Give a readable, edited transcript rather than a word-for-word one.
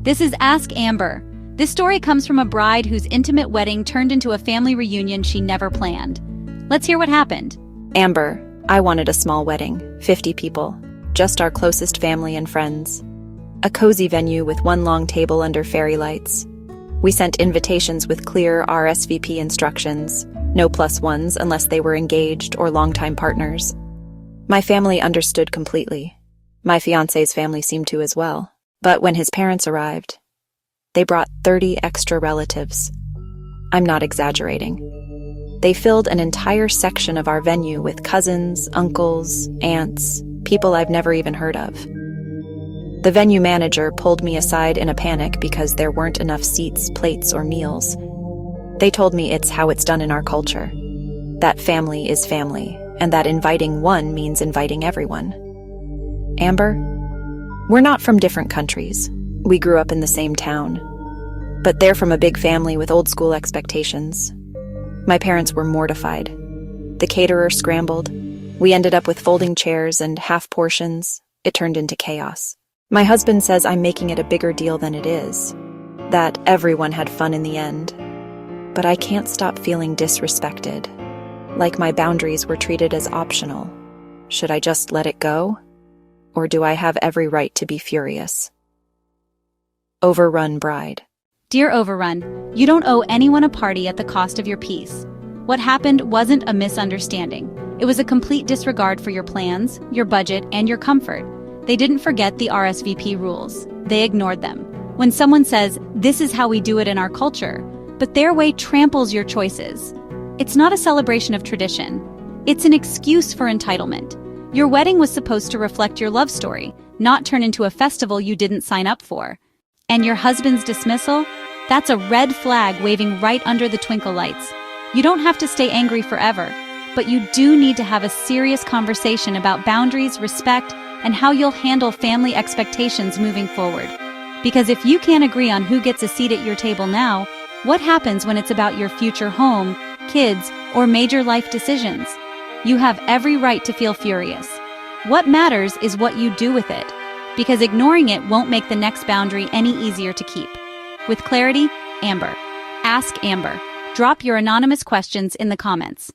This is Ask Amber. This story comes from a bride whose intimate wedding turned into a family reunion she never planned. Let's hear what happened. Amber, I wanted a small wedding, 50 people, just our closest family and friends. A cozy venue with one long table under fairy lights. We sent invitations with clear RSVP instructions, no plus ones unless they were engaged or longtime partners. My family understood completely. My fiancé's family seemed to as well. But when his parents arrived, they brought 30 extra relatives. I'm not exaggerating. They filled an entire section of our venue with cousins, uncles, aunts, people I've never even heard of. The venue manager pulled me aside in a panic because there weren't enough seats, plates, or meals. They told me it's how it's done in our culture. That family is family, and that inviting one means inviting everyone. Amber? We're not from different countries. We grew up in the same town. But they're from a big family with old-school expectations. My parents were mortified. The caterer scrambled. We ended up with folding chairs and half portions. It turned into chaos. My husband says I'm making it a bigger deal than it is, that everyone had fun in the end. But I can't stop feeling disrespected, like my boundaries were treated as optional. Should I just let it go? Or do I have every right to be furious? Overrun bride. Dear Overrun, you don't owe anyone a party at the cost of your peace. What happened wasn't a misunderstanding. It was a complete disregard for your plans, your budget, and your comfort. They didn't forget the RSVP rules. They ignored them. When someone says, "This is how we do it in our culture," but their way tramples your choices. It's not a celebration of tradition. It's an excuse for entitlement. Your wedding was supposed to reflect your love story, not turn into a festival you didn't sign up for. And your husband's dismissal? That's a red flag waving right under the twinkle lights. You don't have to stay angry forever, but you do need to have a serious conversation about boundaries, respect, and how you'll handle family expectations moving forward. Because if you can't agree on who gets a seat at your table now, what happens when it's about your future home, kids, or major life decisions? You have every right to feel furious. What matters is what you do with it, because ignoring it won't make the next boundary any easier to keep. With clarity, Amber. Ask Amber. Drop your anonymous questions in the comments.